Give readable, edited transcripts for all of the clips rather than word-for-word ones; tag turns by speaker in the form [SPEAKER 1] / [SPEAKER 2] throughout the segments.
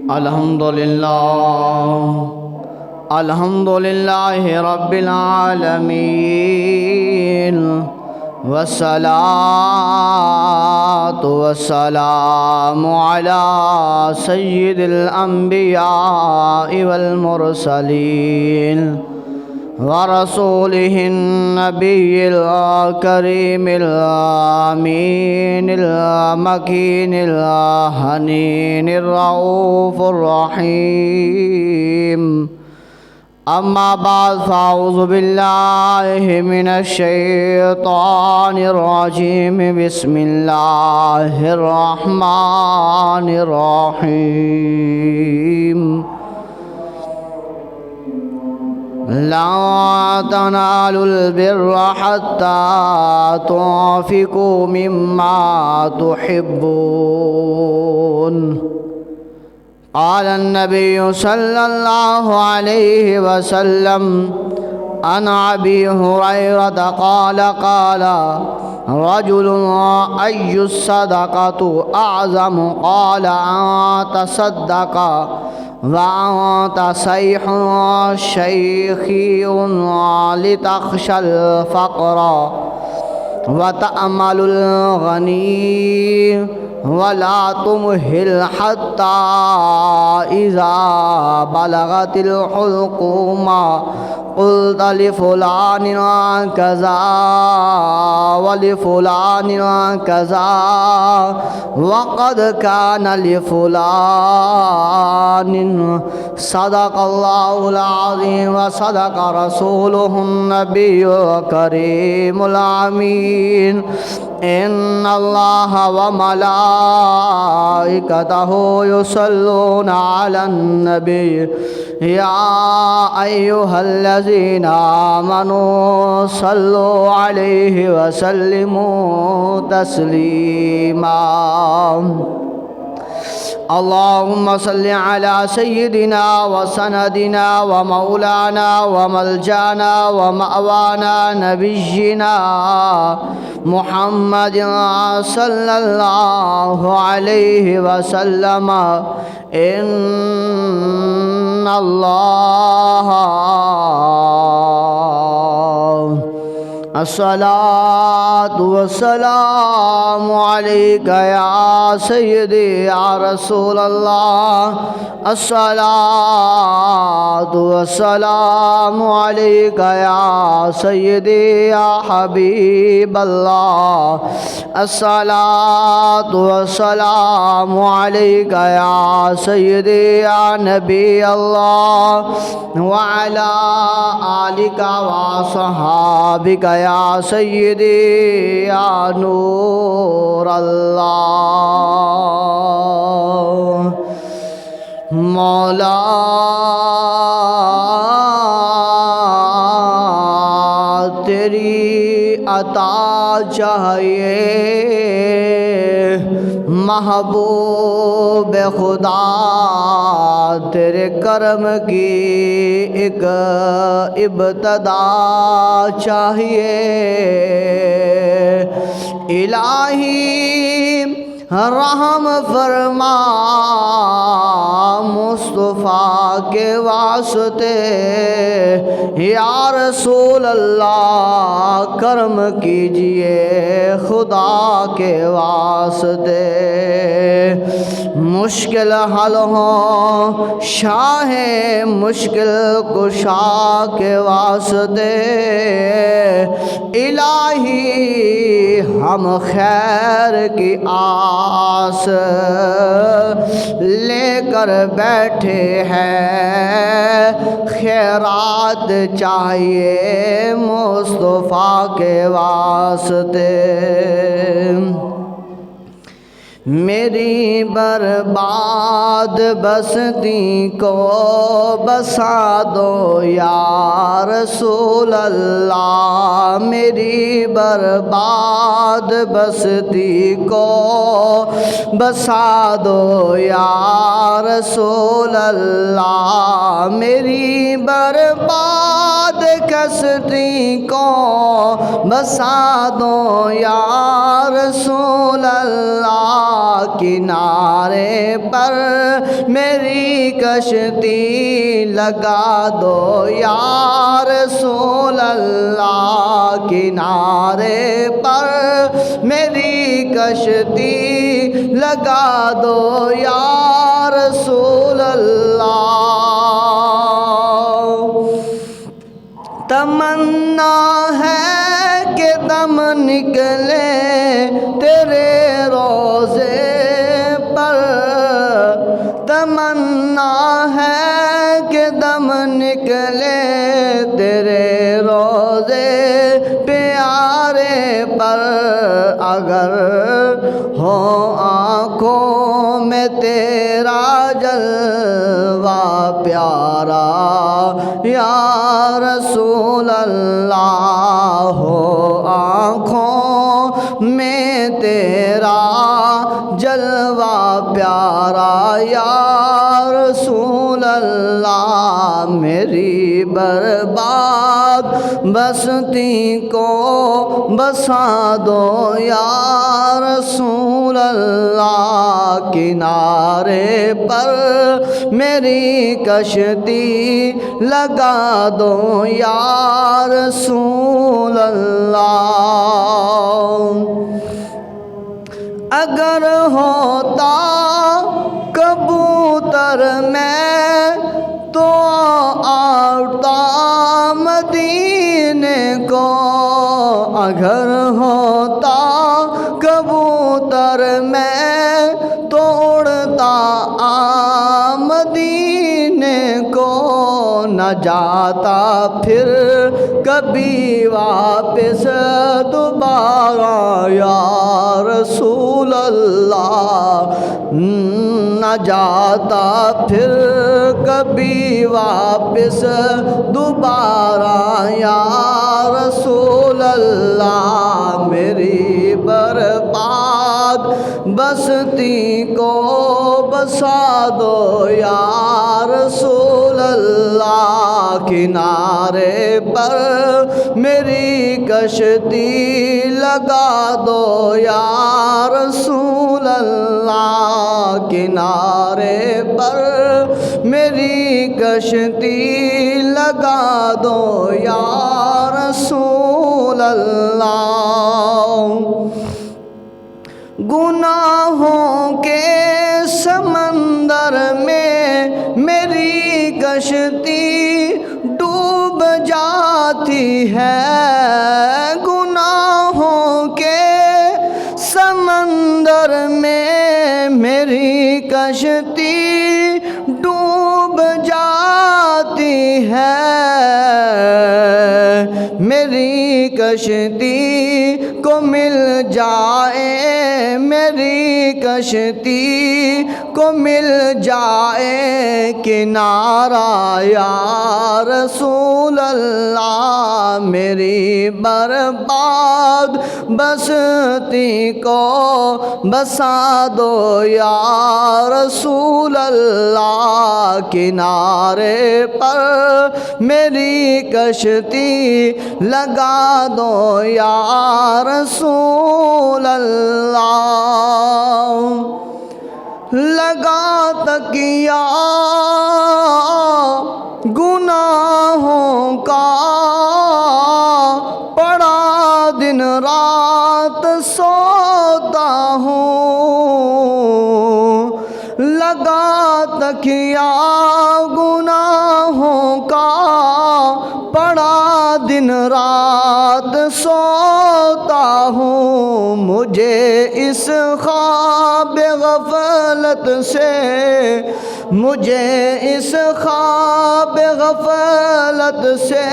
[SPEAKER 1] الحمد لله رب العالمين، والصلاة والسلام على سيد الأنبياء والمرسلين ورسوله النبي الكريم الأمين المكين الحنين الرؤوف الرحيم. أما بعد، فأعوذ بالله من الشيطان الرجيم. بسم الله الرحمن الرحيم. لا تنالوا البر حتى تنفقوا مما تحبون. قال النبي صلى الله عليه وسلم عن أبي هريرة قال رجل: أي الصدقة أعظم؟ قال: أن تصدق وأنت شيخي لتخشى الفقر وتأمل الغني ولا تمهل حتى إذا بلغت الحلقوم قلت لفلان كذا ولفلان كذا وقد كان لفلان. صدق الله العظيم وصدق رسوله النبي الكريم الأمين. إن الله وملائكته يصلون على النبي يا أيها الذين آمنوا صلوا عليه وسلموا تسليما. اللهم صل على سيدنا وسندنا ومولانا وملجانا ومأوانا نبينا محمد صلى الله عليه وسلم. إن الله الصلاة والسلام عليك يا سيدي يا رسول الله. الصلاة والسلام عليك يا سيدي يا حبيب الله. الصلاة والسلام عليك يا سيدي يا نبي الله، وعلى آلك وصحابك يا سيدي يا نور الله. مولا تیری عطا چاہیے، محبوب خدا تیرے کرم کی ایک ابتدا چاہیے. الہی رحم فرما مصطفیٰ کے واسطے، یا رسول اللہ کرم کیجئے خدا کے واسطے. مشکل حل ہو شاہ مشکل کشا کے واسطے، الہی ہم خیر کی آس لے کر بیٹھے ہیں، خیرات چاہیے مصطفیٰ کے واسطے. میری برباد بستی کو بسا دو یا رسول اللہ. میری برباد بستی کو بسا دو یا رسول اللہ. میری برباد بعد کشتی کو بسا دو یا رسول اللہ، کنارے پر میری کشتی لگا دو یا رسول اللہ، کنارے پر میری کشتی لگا دو یا رسول اللہ۔ تمنا ہے کہ دم نکلے تیرے روضے پر، تمنا ہے کہ دم نکلے تیرے روضے پیارے پر، اگر ہو آنکھوں میں تیرا جلوہ پیارا یا رسول اللہ، ہو آنکھوں میں تیرا جلوہ پیارا یا رسول اللہ، میری برباد بستی کو بسا دو یا رسول اللہ، کنارے پر میری کشتی لگا دو یا رسول اللہ۔ اگر ہوتا کبوتر میں تو آتا مدینے کو، اگر ہوتا کبوتر میں تو اڑتا مدینے کو، نہ جاتا پھر کبھی واپس دوبارہ یا رسول اللہ، نہ جاتا پھر کبھی واپس دوبارہ یا رسول اللہ، میری برباد بستی کو بسا دو یا رسول اللہ، کنارے پر میری کشتی لگا دو یا رسول اللہ، کنارے پر میری کشتی لگا دو یا رسول اللہ۔ گناہوں کے سمندر میں میری کشتی ڈوب جاتی ہے، گناہوں کے سمندر میں میری کشتی ڈوب جاتی ہے، میری کشتی کو مل جائے، میری کشتی کو مل جائے کنارہ یا رسول اللہ، میری برباد بستی کو بسا دو یا رسول اللہ، کنارے پر میری کشتی لگا دو یا رسول اللہ۔ لگا تکیہ گناہوں کا، پڑا دن رات سوتا ہوں، لگا تکیہ گناہوں کا، پڑا دن رات سوتا ہوں، مجھے اس خواب غفلت سے، مجھے اس خواب غفلت سے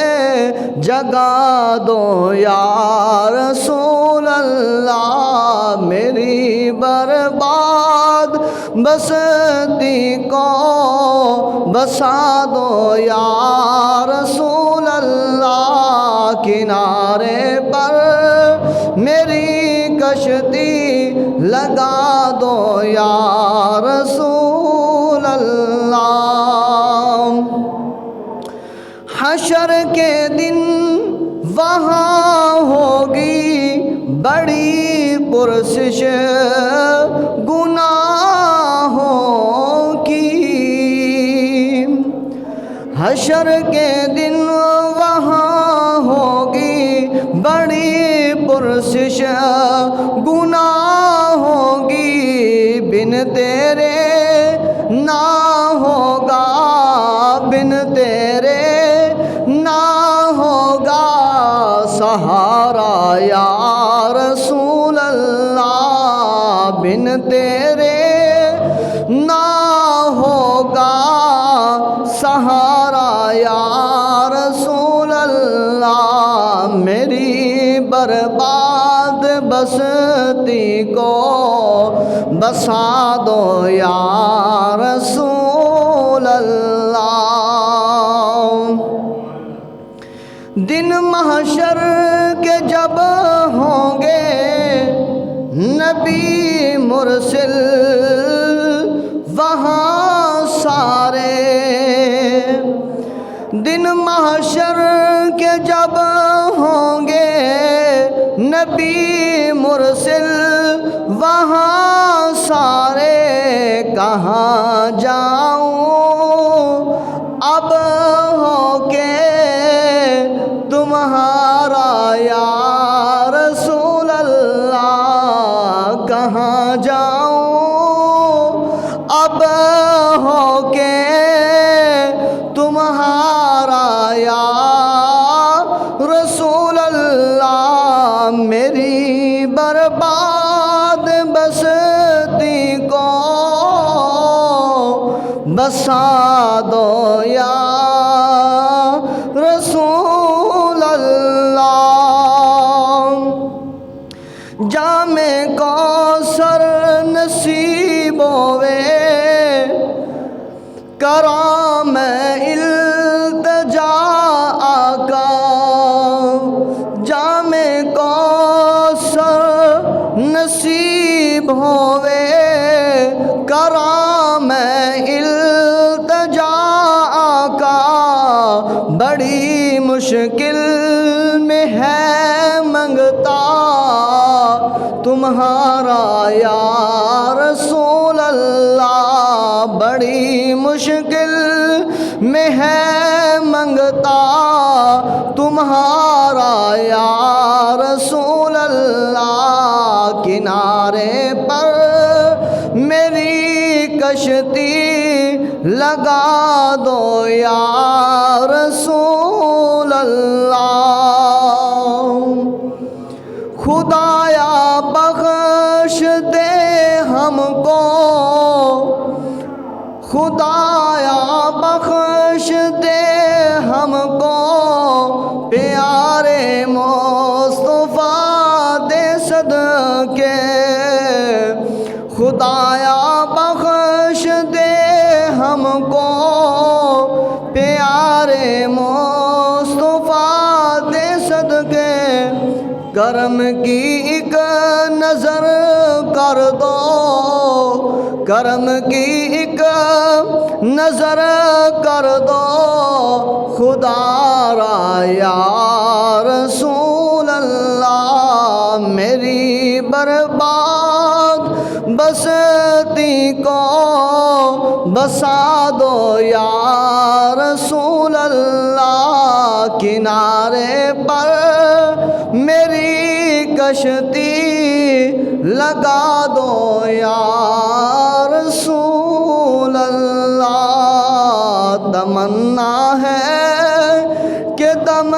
[SPEAKER 1] جگا دو یا رسول اللہ، میری برباد بستی کو بسا دو یا رسول اللہ، کنارے پر میری کشتی لگا دو یا رسول اللہ۔ حشر کے دن پرسش گناہوں کی، حشر کے دن وہاں ہوگی بڑی پرسش گناہوں کی، بن تیرے نہ ہوگا، بن تیرے نہ ہوگا سہارا یا رسول اللہ، بن تیرے نہ ہوگا سہارا یا رسول اللہ، میری برباد بستی کو بسا دو یا رسول اللہ۔ دن محشر کے جب ہوں گے نبی مرسل وہاں سارے، دن محشر کے جب ہوں گے نبی مرسل وہاں سارے، کہاں جاؤں اب ہو کے تمہارا یا رسول اللہ، کہاں جاؤں اب ہو کے تمہارا یا رسول اللہ، میری برباد بستی کو بسا دو یا رسول اللہ۔ جام کوثر نصیب ہوئے کرام التجا آقا، جام کوثر نصیب ہوئے کرام التجا آقا، بڑی مشکل میں ہے منگتا تمہارا یا رسول اللہ، بڑی مشکل میں ہے منگتا تمہارا یا رسول اللہ، کنارے پر میری کشتی لگا دو یا رسول اللہ، خدایا بخش دے ہم کو، خدایا بخش دے ہم کو پیارے مصطفیٰ دے صدقے، خدایا بخش دے ہم کو پیارے مصطفیٰ دے صدقے، کرم کی ایک نظر کر دو، کرم کی ایک نظر کر دو خدا را یا رسول اللہ، میری برباد بستی کو بسا دو یا رسول اللہ، کنارے پر میری کشتی لگا دو یا رسول اللہ، تمنا ہے کہ دم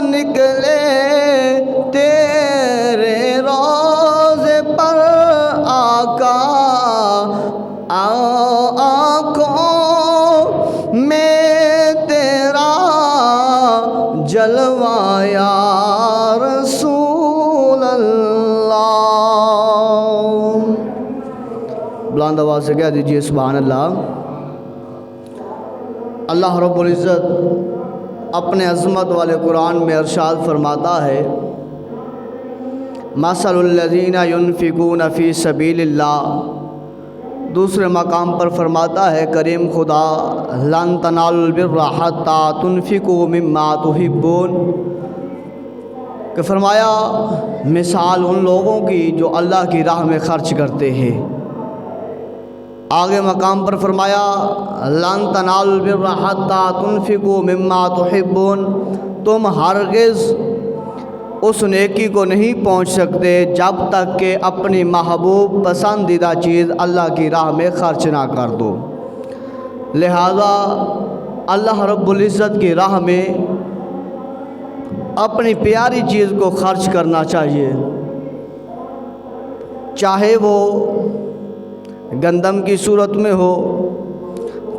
[SPEAKER 1] نکلے تیرے روضے پر آقا، آنکھوں میں تیرا جلوہ یا رسول اللہ۔ بلند آواز سے کہہ دیجئے سبحان اللہ۔ اللہ رب العزت اپنے عظمت والے قرآن میں ارشاد فرماتا ہے، مثل الذین ينفقون فی سبیل اللہ، دوسرے مقام پر فرماتا ہے کریم خدا، لن تنالوا البر حتی تنفقوا مما تحبون، کہ فرمایا مثال ان لوگوں کی جو اللہ کی راہ میں خرچ کرتے ہیں۔ آگے مقام پر فرمایا لن تنالوا البر حتی تنفقوا مما تحبون، تم ہرگز اس نیکی کو نہیں پہنچ سکتے جب تک کہ اپنی محبوب پسندیدہ چیز اللہ کی راہ میں خرچ نہ کر دو۔ لہذا اللہ رب العزت کی راہ میں اپنی پیاری چیز کو خرچ کرنا چاہیے، چاہے وہ گندم کی صورت میں ہو،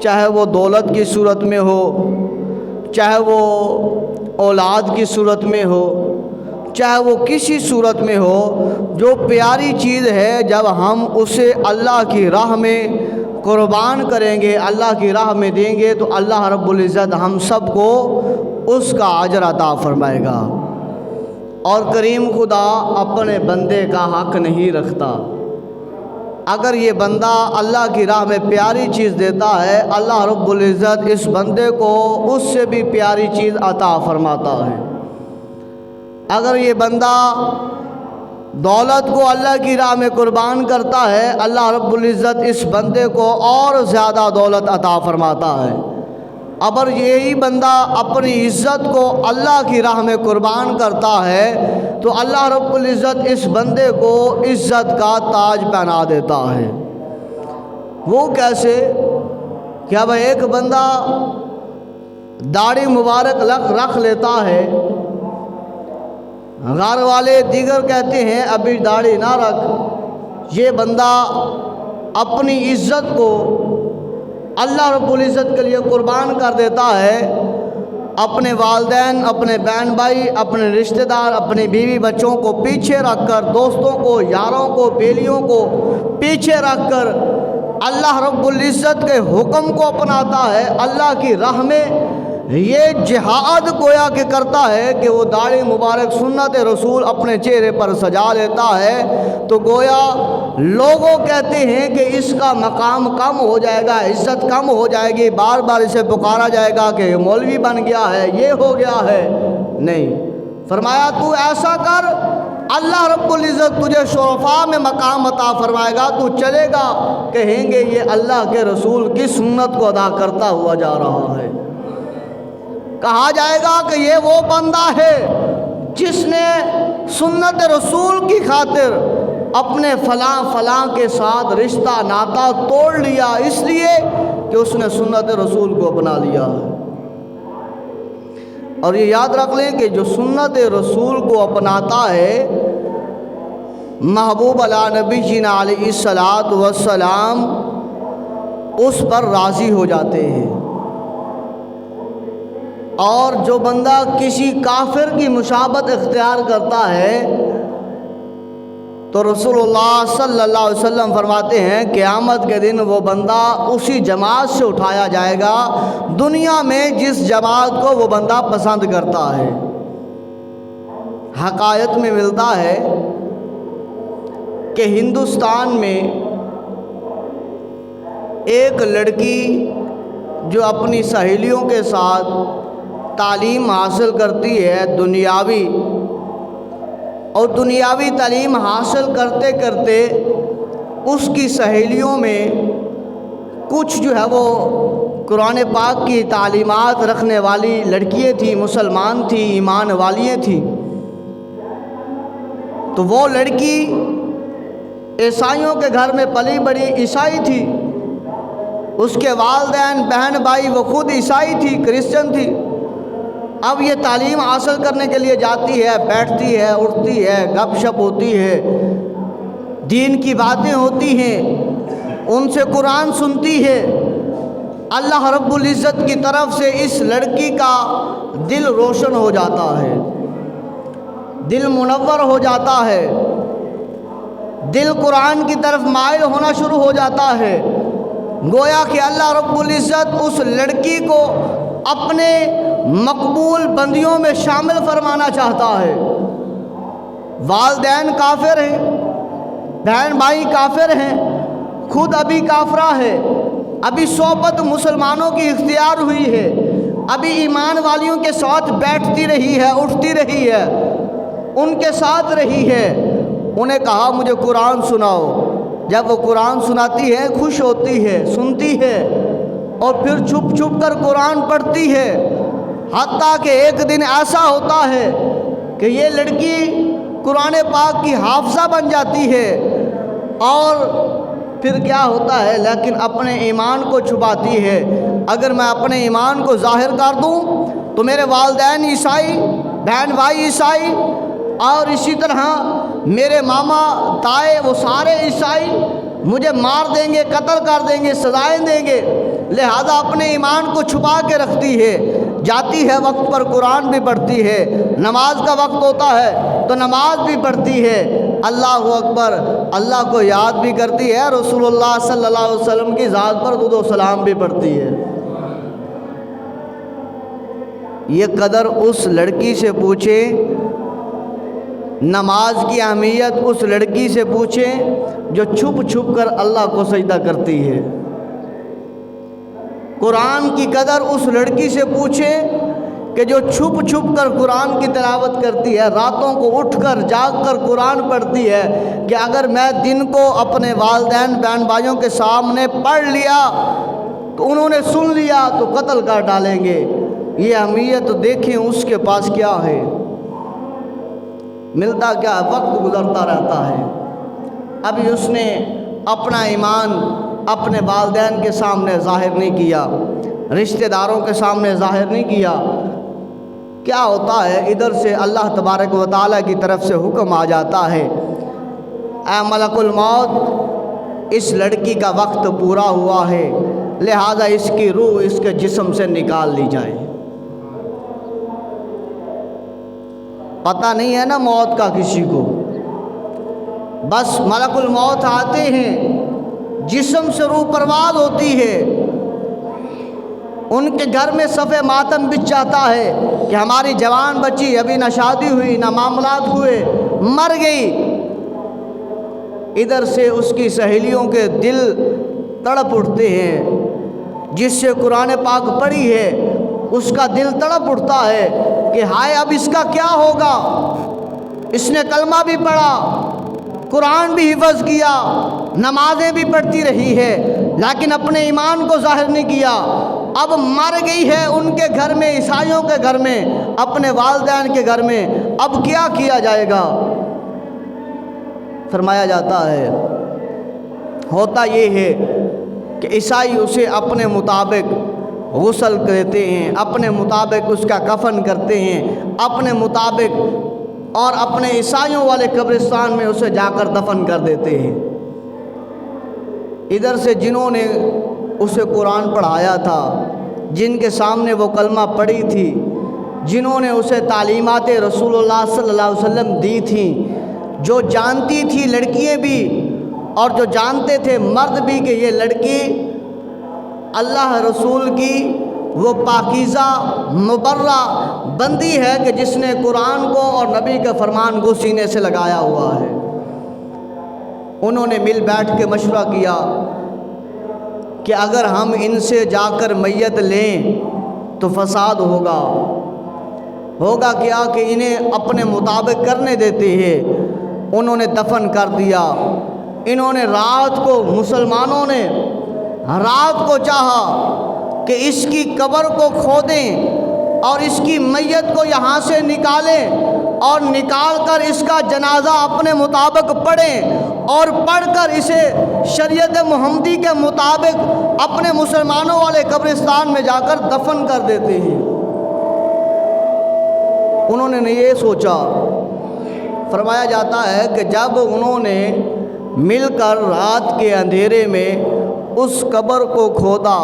[SPEAKER 1] چاہے وہ دولت کی صورت میں ہو، چاہے وہ اولاد کی صورت میں ہو، چاہے وہ کسی صورت میں ہو۔ جو پیاری چیز ہے جب ہم اسے اللہ کی راہ میں قربان کریں گے، اللہ کی راہ میں دیں گے، تو اللہ رب العزت ہم سب کو اس کا اجر عطا فرمائے گا۔ اور کریم خدا اپنے بندے کا حق نہیں رکھتا۔ اگر یہ بندہ اللہ کی راہ میں پیاری چیز دیتا ہے، اللہ رب العزت اس بندے کو اس سے بھی پیاری چیز عطا فرماتا ہے۔ اگر یہ بندہ دولت کو اللہ کی راہ میں قربان کرتا ہے، اللہ رب العزت اس بندے کو اور زیادہ دولت عطا فرماتا ہے۔ اگر یہی بندہ اپنی عزت کو اللہ کی راہ میں قربان کرتا ہے تو اللہ رب العزت اس بندے کو عزت کا تاج پہنا دیتا ہے۔ وہ کیسے کہ اب ایک بندہ داڑھی مبارک رکھ لیتا ہے، گھر والے دیگر کہتے ہیں ابھی داڑھی نہ رکھ، یہ بندہ اپنی عزت کو اللہ رب العزت کے لیے قربان کر دیتا ہے، اپنے والدین، اپنے بہن بھائی، اپنے رشتہ دار، اپنے بیوی بچوں کو پیچھے رکھ کر، دوستوں کو، یاروں کو، بیلیوں کو پیچھے رکھ کر اللہ رب العزت کے حکم کو اپناتا ہے، اللہ کی راہ میں یہ جہاد گویا کہ کرتا ہے کہ وہ داڑھی مبارک سنت رسول اپنے چہرے پر سجا لیتا ہے، تو گویا لوگوں کہتے ہیں کہ اس کا مقام کم ہو جائے گا، عزت کم ہو جائے گی، بار بار اسے پکارا جائے گا کہ یہ مولوی بن گیا ہے، یہ ہو گیا ہے۔ نہیں، فرمایا تو ایسا کر، اللہ رب العزت تجھے شرفاء میں مقام عطا فرمائے گا، تو چلے گا کہیں گے یہ اللہ کے رسول کی سنت کو ادا کرتا ہوا جا رہا ہے۔ کہا جائے گا کہ یہ وہ بندہ ہے جس نے سنت رسول کی خاطر اپنے فلاں فلاں کے ساتھ رشتہ ناتا توڑ لیا، اس لیے کہ اس نے سنت رسول کو اپنا لیا ہے۔ اور یہ یاد رکھ لیں کہ جو سنت رسول کو اپناتا ہے، محبوب علی نبی جینا علیہ الصلاۃ والسلام اس پر راضی ہو جاتے ہیں۔ اور جو بندہ کسی کافر کی مشابہت اختیار کرتا ہے تو رسول اللہ صلی اللہ علیہ وسلم فرماتے ہیں قیامت کے دن وہ بندہ اسی جماعت سے اٹھایا جائے گا دنیا میں جس جماعت کو وہ بندہ پسند کرتا ہے۔ حقائق میں ملتا ہے کہ ہندوستان میں ایک لڑکی جو اپنی سہیلیوں کے ساتھ تعلیم حاصل کرتی ہے دنیاوی، اور دنیاوی تعلیم حاصل کرتے کرتے اس کی سہیلیوں میں کچھ جو ہے وہ قرآن پاک کی تعلیمات رکھنے والی لڑکیاں تھیں، مسلمان تھیں، ایمان والیاں تھیں، تو وہ لڑکی عیسائیوں کے گھر میں پلی بڑی عیسائی تھی، اس کے والدین بہن بھائی وہ خود عیسائی تھی، کرسچن تھی۔ اب یہ تعلیم حاصل کرنے کے لیے جاتی ہے، بیٹھتی ہے، اٹھتی ہے، گپ شپ ہوتی ہے، دین کی باتیں ہوتی ہیں، ان سے قرآن سنتی ہے۔ اللہ رب العزت کی طرف سے اس لڑکی کا دل روشن ہو جاتا ہے، دل منور ہو جاتا ہے، دل قرآن کی طرف مائل ہونا شروع ہو جاتا ہے۔ گویا کہ اللہ رب العزت اس لڑکی کو اپنے مقبول بندیوں میں شامل فرمانا چاہتا ہے۔ والدین کافر ہیں، بہن بھائی کافر ہیں، خود ابھی کافرہ ہے، ابھی صحبت مسلمانوں کی اختیار ہوئی ہے، ابھی ایمان والیوں کے ساتھ بیٹھتی رہی ہے، اٹھتی رہی ہے، ان کے ساتھ رہی ہے، انہیں کہا مجھے قرآن سناؤ۔ جب وہ قرآن سناتی ہے خوش ہوتی ہے، سنتی ہے اور پھر چھپ چھپ کر قرآن پڑھتی ہے، حتیٰ کہ ایک دن ایسا ہوتا ہے کہ یہ لڑکی قرآن پاک کی حافظہ بن جاتی ہے، اور پھر کیا ہوتا ہے، لیکن اپنے ایمان کو چھپاتی ہے۔ اگر میں اپنے ایمان کو ظاہر کر دوں تو میرے والدین عیسائی، بہن بھائی عیسائی، اور اسی طرح میرے ماما تائے وہ سارے عیسائی مجھے مار دیں گے، قتل کر دیں گے، سزائیں دیں گے، لہذا اپنے ایمان کو چھپا کے رکھتی ہے، جاتی ہے وقت پر قرآن بھی پڑھتی ہے، نماز کا وقت ہوتا ہے تو نماز بھی پڑھتی ہے، اللہ اکبر، اللہ کو یاد بھی کرتی ہے، رسول اللہ صلی اللہ علیہ وسلم کی ذات پر درود و سلام بھی پڑھتی ہے۔ یہ قدر اس لڑکی سے پوچھے، نماز کی اہمیت اس لڑکی سے پوچھیں جو چھپ چھپ کر اللہ کو سجدہ کرتی ہے۔ قرآن کی قدر اس لڑکی سے پوچھیں کہ جو چھپ چھپ کر قرآن کی تلاوت کرتی ہے، راتوں کو اٹھ کر جاگ کر قرآن پڑھتی ہے کہ اگر میں دن کو اپنے والدین بہن بھائیوں کے سامنے پڑھ لیا تو انہوں نے سن لیا تو قتل کر ڈالیں گے۔ یہ اہمیت دیکھیں اس کے پاس کیا ہے، ملتا کیا ہے، وقت گزرتا رہتا ہے، ابھی اس نے اپنا ایمان اپنے والدین کے سامنے ظاہر نہیں کیا، رشتہ داروں کے سامنے ظاہر نہیں کیا۔ کیا ہوتا ہے، ادھر سے اللہ تبارک و تعالیٰ کی طرف سے حکم آ جاتا ہے، اے ملک الموت، اس لڑکی کا وقت پورا ہوا ہے، لہذا اس کی روح اس کے جسم سے نکال لی جائے۔ پتہ نہیں ہے نا موت کا کسی کو، بس ملک الموت آتے ہیں، جسم سے روح پرواز ہوتی ہے، ان کے گھر میں صف ماتم بچھ جاتا ہے کہ ہماری جوان بچی ابھی نہ شادی ہوئی نہ معاملات ہوئے، مر گئی۔ ادھر سے اس کی سہیلیوں کے دل تڑپ اٹھتے ہیں، جس سے قرآن پاک پڑھی ہے اس کا دل تڑپ اٹھتا ہے کہ ہائے اب اس کا کیا ہوگا، اس نے کلمہ بھی پڑھا، قرآن بھی حفظ کیا، نمازیں بھی پڑھتی رہی ہے، لیکن اپنے ایمان کو ظاہر نہیں کیا، اب مر گئی ہے ان کے گھر میں، عیسائیوں کے گھر میں، اپنے والدین کے گھر میں، اب کیا کیا جائے گا؟ فرمایا جاتا ہے، ہوتا یہ ہے کہ عیسائی اسے اپنے مطابق غسل کرتے ہیں، اپنے مطابق اس کا کفن کرتے ہیں، اپنے مطابق، اور اپنے عیسائیوں والے قبرستان میں اسے جا کر دفن کر دیتے ہیں۔ ادھر سے جنہوں نے اسے قرآن پڑھایا تھا، جن کے سامنے وہ کلمہ پڑھی تھی، جنہوں نے اسے تعلیمات رسول اللہ صلی اللہ علیہ وسلم دی تھیں، جو جانتی تھی لڑکیاں بھی اور جو جانتے تھے مرد بھی کہ یہ لڑکی اللہ رسول کی وہ پاکیزہ مبرہ بندی ہے کہ جس نے قرآن کو اور نبی کے فرمان کو سینے سے لگایا ہوا ہے، انہوں نے مل بیٹھ کے مشورہ کیا کہ اگر ہم ان سے جا کر میت لیں تو فساد ہوگا کیا کہ انہیں اپنے مطابق کرنے دیتے ہیں۔ انہوں نے دفن کر دیا۔ انہوں نے رات کو، مسلمانوں نے رات کو چاہا کہ اس کی قبر کو کھودیں اور اس کی میت کو یہاں سے نکالیں اور نکال کر اس کا جنازہ اپنے مطابق پڑھیں اور پڑھ کر اسے شریعت محمدی کے مطابق اپنے مسلمانوں والے قبرستان میں جا کر دفن کر دیتے ہیں۔ انہوں نے یہ سوچا، فرمایا جاتا ہے کہ جب انہوں نے مل کر رات کے اندھیرے میں اس قبر کو کھودا،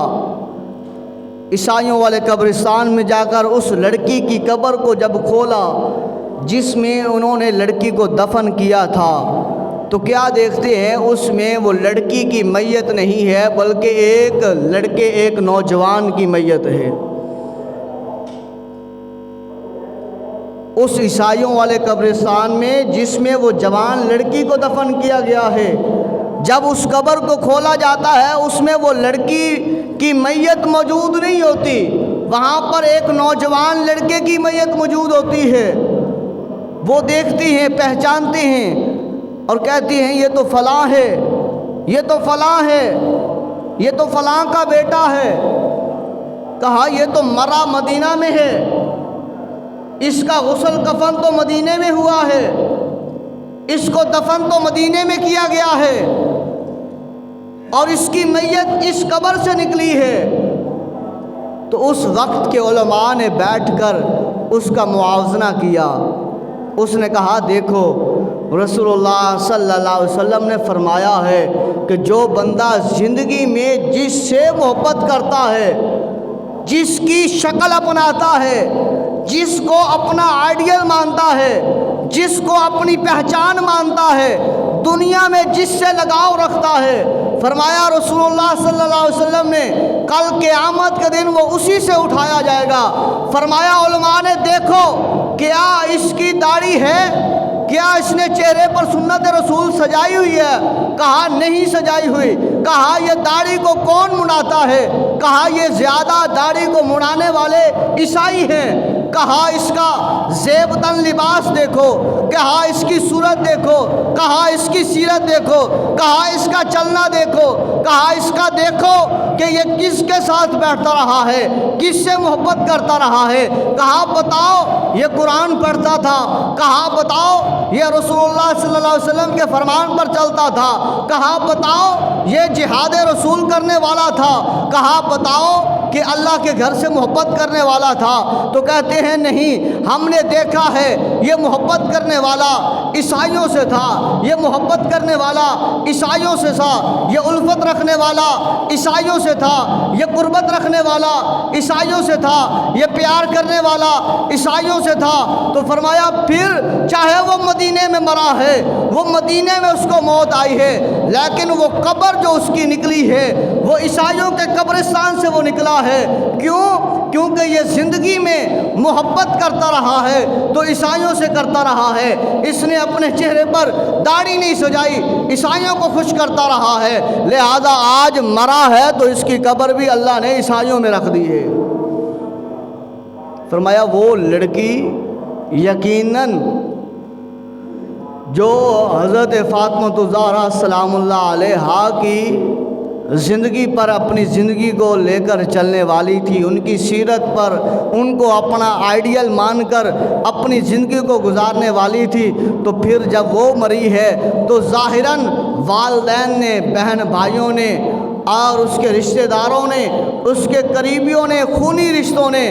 [SPEAKER 1] عیسائیوں والے قبرستان میں جا کر اس لڑکی کی قبر کو جب کھولا جس میں انہوں نے لڑکی کو دفن کیا تھا، تو کیا دیکھتے ہیں اس میں وہ لڑکی کی میت نہیں ہے بلکہ ایک نوجوان کی میت ہے۔ اس عیسائیوں والے قبرستان میں جس میں وہ جوان لڑکی کو دفن کیا گیا ہے، جب اس قبر کو کھولا جاتا ہے اس میں وہ لڑکی کی میت موجود نہیں ہوتی، وہاں پر ایک نوجوان لڑکے کی میت موجود ہوتی ہے۔ وہ دیکھتی ہیں، پہچانتی ہیں اور کہتی ہیں یہ تو فلاں ہے، یہ تو فلاں ہے، یہ تو فلاں کا بیٹا ہے۔ کہا یہ تو مرا مدینہ میں ہے، اس کا غسل کفن تو مدینے میں ہوا ہے، اس کو دفن تو مدینے میں کیا گیا ہے، اور اس کی میت اس قبر سے نکلی ہے۔ تو اس وقت کے علماء نے بیٹھ کر اس کا موازنہ کیا۔ اس نے کہا دیکھو رسول اللہ صلی اللہ علیہ وسلم نے فرمایا ہے کہ جو بندہ زندگی میں جس سے محبت کرتا ہے، جس کی شکل اپناتا ہے، جس کو اپنا آئیڈیل مانتا ہے، جس کو اپنی پہچان مانتا ہے، دنیا میں جس سے لگاؤ رکھتا ہے، فرمایا رسول اللہ صلی اللہ علیہ وسلم نے کل قیامت کے دن وہ اسی سے اٹھایا جائے گا۔ فرمایا علماء نے دیکھو کیا اس کی داڑھی ہے، کیا اس نے چہرے پر سنت رسول سجائی ہوئی ہے؟ کہا نہیں سجائی ہوئی۔ کہا یہ داڑھی کو کون مناتا ہے؟ کہا یہ زیادہ داڑھی کو منانے والے عیسائی ہیں۔ کہا اس کا زیب تن لباس دیکھو، کہا اس کی صورت دیکھو، کہا اس کی سیرت دیکھو، کہا اس کا چلنا دیکھو، کہا اس کا دیکھو کہ یہ کس کے ساتھ بیٹھتا رہا ہے، کس سے محبت کرتا رہا ہے۔ کہا بتاؤ یہ قرآن پڑھتا تھا، کہا بتاؤ یہ رسول اللہ صلی اللہ علیہ وسلم کے فرمان پر چلتا تھا، کہا بتاؤ یہ جہاد رسول کرنے والا تھا، کہا بتاؤ کہ اللہ کے گھر سے محبت کرنے والا تھا۔ تو کہتے ہیں نہیں، ہم نے دیکھا ہے یہ محبت کرنے والا عیسائیوں سے تھا، یہ محبت کرنے والا عیسائیوں سے تھا، یہ الفت رکھنے والا عیسائیوں سے تھا، یہ قربت رکھنے والا عیسائیوں سے تھا، یہ پیار کرنے والا عیسائیوں سے تھا۔ تو فرمایا پھر چاہے وہ مدینے میں مرا ہے، وہ مدینے میں اس کو موت آئی ہے، لیکن وہ قبر جو اس کی نکلی ہے وہ عیسائیوں کے قبرستان سے وہ نکلا ہے۔ کیوں؟ کیونکہ یہ زندگی میں محبت کرتا رہا ہے تو عیسائیوں سے کرتا رہا ہے، اس نے اپنے چہرے پر داڑھی نہیں سجائی، عیسائیوں کو خوش کرتا رہا ہے، لہذا آج مرا ہے تو اس کی قبر بھی اللہ نے عیسائیوں میں رکھ دی ہے۔ فرمایا وہ لڑکی یقیناً جو حضرت فاطمہ الزہرا سلام اللہ علیہا کی زندگی پر اپنی زندگی کو لے کر چلنے والی تھی، ان کی سیرت پر ان کو اپنا آئیڈیل مان کر اپنی زندگی کو گزارنے والی تھی، تو پھر جب وہ مری ہے تو ظاہراً والدین نے، بہن بھائیوں نے اور اس کے رشتہ داروں نے، اس کے قریبیوں نے، خونی رشتوں نے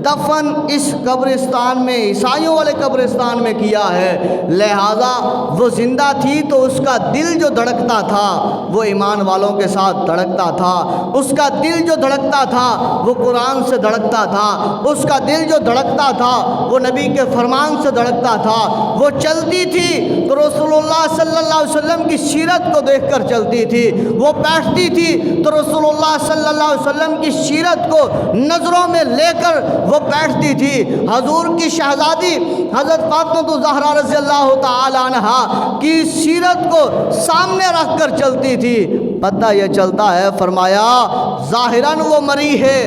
[SPEAKER 1] دفن اس قبرستان میں، عیسائیوں والے قبرستان میں کیا ہے، لہذا وہ زندہ تھی تو اس کا دل جو دھڑکتا تھا وہ ایمان والوں کے ساتھ دھڑکتا تھا، اس کا دل جو دھڑکتا تھا وہ قرآن سے دھڑکتا تھا، اس کا دل جو دھڑکتا تھا وہ نبی کے فرمان سے دھڑکتا تھا، وہ چلتی تھی تو رسول اللہ صلی اللہ علیہ وسلم کی سیرت کو دیکھ کر چلتی تھی، وہ بیٹھتی تھی تو رسول اللہ صلی اللہ علیہ وسلم کی سیرت کو نظروں میں لے کر وہ بیٹھتی تھی۔ حضور کی شہزادی حضرت فاطمہ الزہرا رضی اللہ تعالی عنہا کی سیرت کو سامنے رکھ کر چلتی تھی۔ پتہ یہ چلتا ہے، فرمایا ظاہراً وہ مری ہے،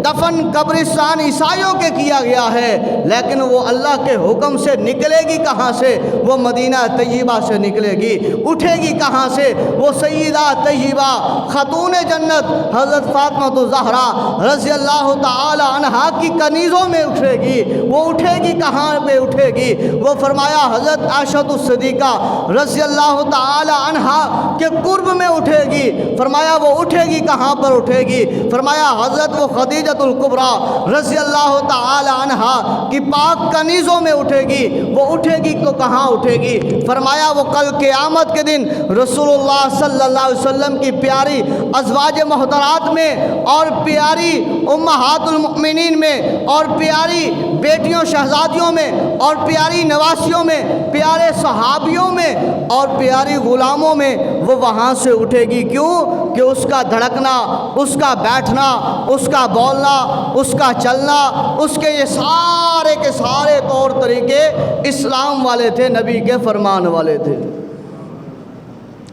[SPEAKER 1] دفن قبرستان عیسائیوں کے کیا گیا ہے، لیکن وہ اللہ کے حکم سے نکلے گی کہاں سے؟ وہ مدینہ طیبہ سے نکلے گی، اٹھے گی کہاں سے؟ وہ سیدہ طیبہ خاتون جنت حضرت فاطمہ الزہرا رضی اللہ تعالی عنہا کی کنیزوں میں اٹھے گی۔ وہ اٹھے گی کہاں پہ اٹھے گی؟ وہ فرمایا حضرت عائشہ الصدیقہ رضی اللہ تعالی عنہا کے قرب میں اٹھے گی۔ فرمایا وہ اٹھے گی کہاں پر اٹھے گی؟ فرمایا حضرت وہ خدیجۃ الکبریٰ رضی اللہ تعالی عنہا کی پاک کنیزوں میں اٹھے گی۔ وہ اٹھے گی تو کہاں اٹھے گی؟ فرمایا وہ کل قیامت کے دن رسول اللہ صلی اللہ علیہ وسلم کی پیاری ازواج محترات میں اور پیاری امہات المؤمنین میں اور پیاری بیٹیوں شہزادیوں میں اور پیاری نواسیوں میں، پیارے صحابیوں میں اور پیاری غلاموں میں وہ وہاں سے اٹھے گی۔ کیوں؟ کہ اس کا دھڑکنا، اس کا بیٹھنا، اس کا بولنا، اس کا چلنا، اس کے یہ سارے کے سارے طور طریقے اسلام والے تھے، نبی کے فرمان والے تھے۔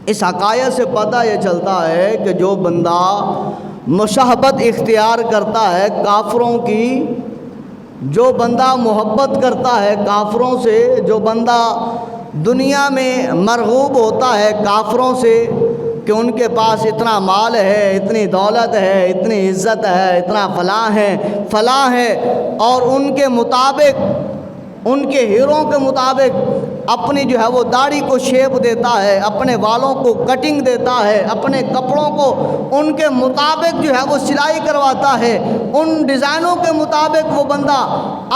[SPEAKER 1] اس حقائق سے پتہ یہ چلتا ہے کہ جو بندہ مشابہت اختیار کرتا ہے کافروں کی، جو بندہ محبت کرتا ہے کافروں سے، جو بندہ دنیا میں مرغوب ہوتا ہے کافروں سے کہ ان کے پاس اتنا مال ہے، اتنی دولت ہے، اتنی عزت ہے، اتنا فلاں ہے، اور ان کے مطابق، ان کے ہیروں کے مطابق اپنی جو ہے وہ داڑھی کو شیپ دیتا ہے، اپنے والوں کو کٹنگ دیتا ہے، اپنے کپڑوں کو ان کے مطابق جو ہے وہ سلائی کرواتا ہے، ان ڈیزائنوں کے مطابق وہ بندہ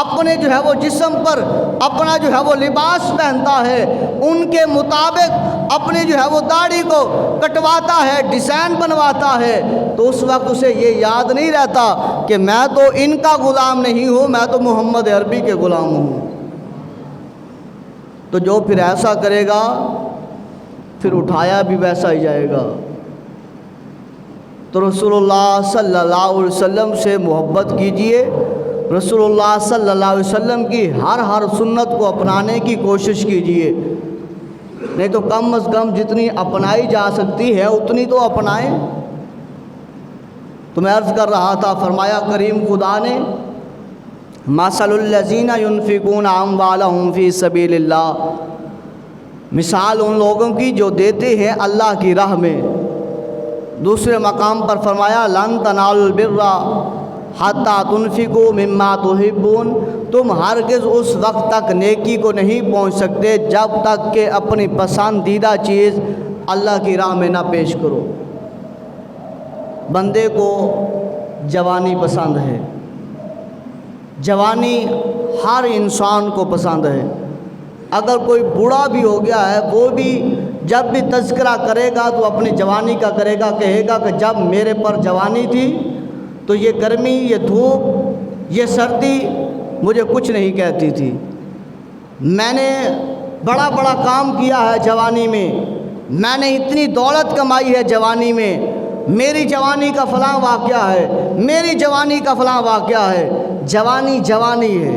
[SPEAKER 1] اپنے جو ہے وہ جسم پر اپنا جو ہے وہ لباس پہنتا ہے، ان کے مطابق اپنی جو ہے وہ داڑھی کو کٹواتا ہے، ڈیزائن بنواتا ہے، تو اس وقت اسے یہ یاد نہیں رہتا کہ میں تو ان کا غلام نہیں ہوں، میں تو محمد عربی کے غلام ہوں۔ تو جو پھر ایسا کرے گا پھر اٹھایا بھی ویسا ہی جائے گا۔ تو رسول اللہ صلی اللہ علیہ وسلم سے محبت کیجئے، رسول اللہ صلی اللہ علیہ وسلم کی ہر سنت کو اپنانے کی کوشش کیجئے، نہیں تو کم از کم جتنی اپنائی جا سکتی ہے اتنی تو اپنائیں۔ تو میں عرض کر رہا تھا، فرمایا کریم خدا نے، مثل الذین ينفقون اموالهم فی سبیل اللہ، مثال ان لوگوں کی جو دیتے ہیں اللہ کی راہ میں۔ دوسرے مقام پر فرمایا لن تنالوا البر حتی تنفقوا مما تحبون، تم ہرگز اس وقت تک نیکی کو نہیں پہنچ سکتے جب تک کہ اپنی پسندیدہ چیز اللہ کی راہ میں نہ پیش کرو۔ بندے کو جوانی پسند ہے، جوانی ہر انسان کو پسند ہے۔ اگر کوئی بوڑھا بھی ہو گیا ہے وہ بھی جب بھی تذکرہ کرے گا تو اپنی جوانی کا کرے گا، کہے گا کہ جب میرے پر جوانی تھی تو یہ گرمی، یہ دھوپ، یہ سردی مجھے کچھ نہیں کہتی تھی، میں نے بڑا کام کیا ہے جوانی میں نے اتنی دولت کمائی ہے جوانی میں، میری جوانی کا فلاں واقعہ ہے، میری جوانی کا فلاں واقعہ ہے۔ جوانی ہے،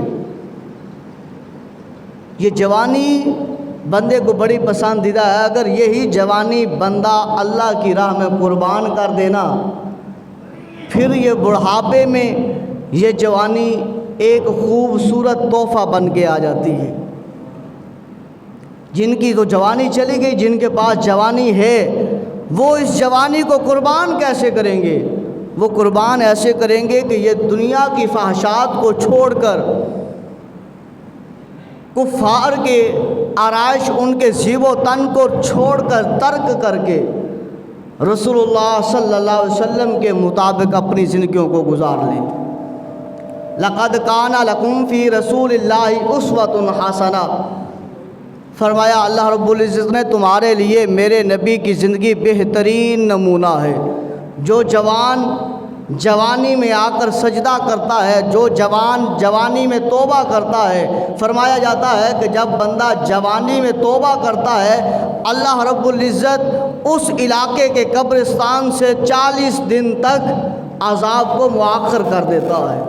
[SPEAKER 1] یہ جوانی بندے کو بڑی پسندیدہ ہے۔ اگر یہی جوانی بندہ اللہ کی راہ میں قربان کر دینا، پھر یہ بڑھاپے میں یہ جوانی ایک خوبصورت تحفہ بن کے آ جاتی ہے۔ جن کی تو جوانی چلی گئی، جن کے پاس جوانی ہے، وہ اس جوانی کو قربان کیسے کریں گے؟ وہ قربان ایسے کریں گے کہ یہ دنیا کی فحشات کو چھوڑ کر، کفار کے آرائش، ان کے زیب و تن کو چھوڑ کر، ترک کر کے رسول اللہ صلی اللہ علیہ وسلم کے مطابق اپنی زندگیوں کو گزار لیں۔ لقد کان لکم فی رسول اللہ اسوۃ حسنہ، فرمایا اللہ رب العزت نے تمہارے لیے میرے نبی کی زندگی بہترین نمونہ ہے۔ جو جوان جوانی میں آ کر سجدہ کرتا ہے، جو جوان جوانی میں توبہ کرتا ہے، فرمایا جاتا ہے کہ جب بندہ جوانی میں توبہ کرتا ہے، اللہ رب العزت اس علاقے کے قبرستان سے 40 دن تک عذاب کو مؤخر کر دیتا ہے،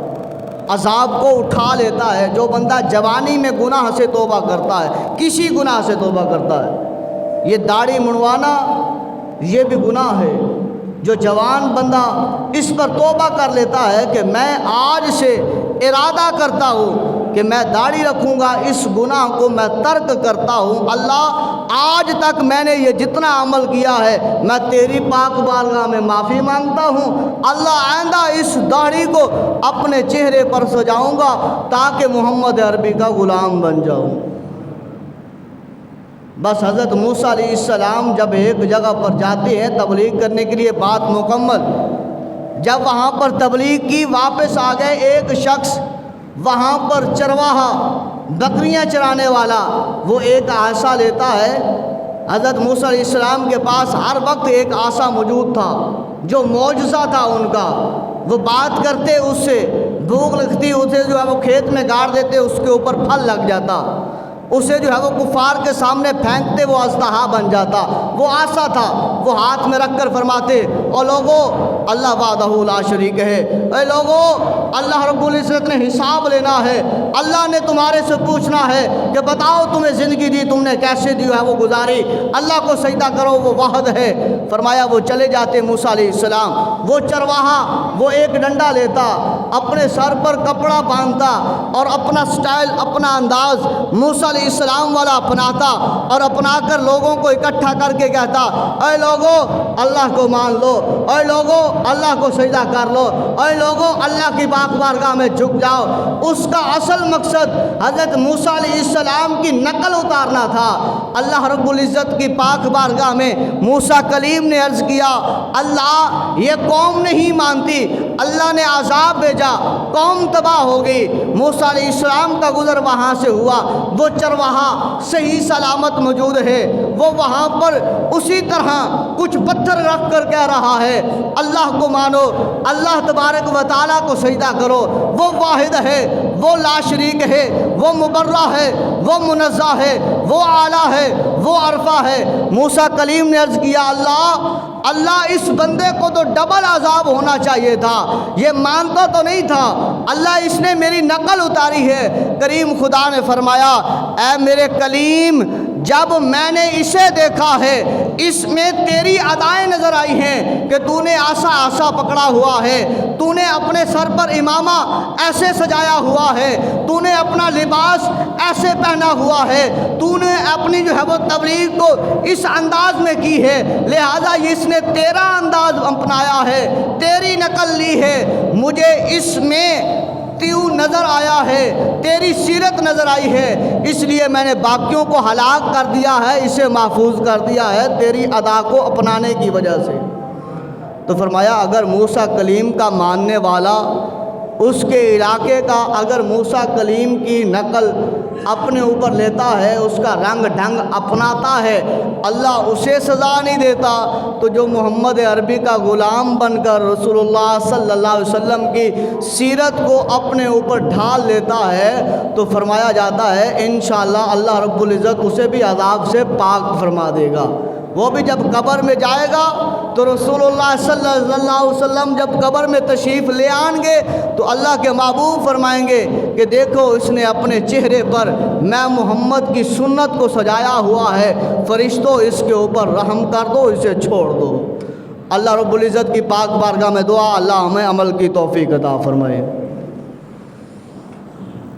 [SPEAKER 1] عذاب کو اٹھا لیتا ہے۔ جو بندہ جوانی میں گناہ سے توبہ کرتا ہے، کسی گناہ سے توبہ کرتا ہے، یہ داڑھی منڈوانا یہ بھی گناہ ہے۔ جو جوان بندہ اس پر توبہ کر لیتا ہے کہ میں آج سے ارادہ کرتا ہوں کہ میں داڑھی رکھوں گا، اس گناہ کو میں ترک کرتا ہوں، اللہ آج تک میں نے یہ جتنا عمل کیا ہے میں تیری پاک بارگاہ میں معافی مانگتا ہوں، اللہ آئندہ اس داڑھی کو اپنے چہرے پر سجاؤں گا تاکہ محمد عربی کا غلام بن جاؤں۔ بس حضرت موسیٰ علیہ السلام جب ایک جگہ پر جاتے ہیں تبلیغ کرنے کے لیے، بات مکمل، جب وہاں پر تبلیغ کی، واپس آ گئے، ایک شخص وہاں پر چرواہا، بکریاں چرانے والا، وہ ایک عصا لیتا ہے۔ حضرت موسیٰ علیہ السلام کے پاس ہر وقت ایک عصا موجود تھا جو معجزہ تھا ان کا، وہ بات کرتے، اس سے بھوک لگتی، اسے جو ہے وہ کھیت میں گاڑ دیتے، اس کے اوپر پھل لگ جاتا، اسے جو ہے وہ کفار کے سامنے پھینکتے، وہ اژدہا بن جاتا، وہ عصا تھا۔ وہ ہاتھ میں رکھ کر فرماتے اور لوگوں اللہ وحدہ لا شریک ہے، اے لوگوں اللہ رب العزت نے حساب لینا ہے، اللہ نے تمہارے سے پوچھنا ہے کہ بتاؤ تمہیں زندگی دی تم نے کیسے دی ہے وہ گزاری، اللہ کو سجدہ کرو وہ واحد ہے۔ فرمایا وہ چلے جاتے موسیٰ علیہ السلام، وہ چرواہا وہ ایک ڈنڈا لیتا، اپنے سر پر کپڑا باندھتا اور اپنا سٹائل اپنا انداز موسیٰ علیہ السلام والا اپناتا اور اپنا کر لوگوں کو اکٹھا کر کے کہتا اے لوگوں اللہ کو مان لو، اے لوگوں اللہ کو سجدہ کر لو، اے لوگوں اللہ کی پاک بارگاہ میں جھک جاؤ۔ اس کا اصل مقصد حضرت موسیٰ علیہ السلام کی نقل اتارنا تھا۔ اللہ رب العزت کی پاک بارگاہ میں موسیٰ کلیم نے عرض کیا اللہ یہ قوم نہیں مانتی، اللہ نے عذاب بھیجا، قوم تباہ ہو گئی۔ موسیٰ علیہ السلام کا گزر وہاں سے ہوا، وہ چرواہا صحیح سلامت موجود ہے، وہ وہاں پر اسی طرح کچھ پتھر رکھ کر کہہ رہا ہے اللہ کو مانو، اللہ تبارک و تعالیٰ کو سجدہ کرو، وہ واحد ہے، وہ لا شریک ہے، وہ مبرہ ہے، وہ منزہ ہے، وہ اعلیٰ ہے، وہ عرفہ ہے۔ موسیٰ کلیم نے عرض کیا اللہ اس بندے کو تو ڈبل عذاب ہونا چاہیے تھا، یہ مانتا تو نہیں تھا، اللہ اس نے میری نقل اتاری ہے۔ کریم خدا نے فرمایا اے میرے کلیم جب میں نے اسے دیکھا ہے اس میں تیری ادائیں نظر آئی ہیں کہ تو نے آسا پکڑا ہوا ہے، تو نے اپنے سر پر امامہ ایسے سجایا ہوا ہے، تو نے اپنا لباس ایسے پہنا ہوا ہے، تو نے اپنی جو ہے وہ تبلیغ کو اس انداز میں کی ہے، لہذا اس نے تیرا انداز اپنایا ہے، تیری نقل لی ہے، مجھے اس میں تیوں نظر آیا ہے، تیری سیرت نظر آئی ہے، اس لیے میں نے باقیوں کو ہلاک کر دیا ہے، اسے محفوظ کر دیا ہے تیری ادا کو اپنانے کی وجہ سے۔ تو فرمایا اگر موسیٰ کلیم کا ماننے والا اس کے علاقے کا اگر موسیٰ کلیم کی نقل اپنے اوپر لیتا ہے، اس کا رنگ ڈھنگ اپناتا ہے، اللہ اسے سزا نہیں دیتا، تو جو محمد عربی کا غلام بن کر رسول اللہ صلی اللہ علیہ وسلم کی سیرت کو اپنے اوپر ڈھال لیتا ہے تو فرمایا جاتا ہے انشاءاللہ اللہ رب العزت اسے بھی عذاب سے پاک فرما دے گا۔ وہ بھی جب قبر میں جائے گا تو رسول اللہ صلی اللہ علیہ وسلم جب قبر میں تشریف لے آئیں گے تو اللہ کے محبوب فرمائیں گے کہ دیکھو اس نے اپنے چہرے پر میں محمد کی سنت کو سجایا ہوا ہے، فرشتوں اس کے اوپر رحم کر دو، اسے چھوڑ دو۔ اللہ رب العزت کی پاک بارگاہ میں دعا اللہ ہمیں عمل کی توفیق عطا فرمائے۔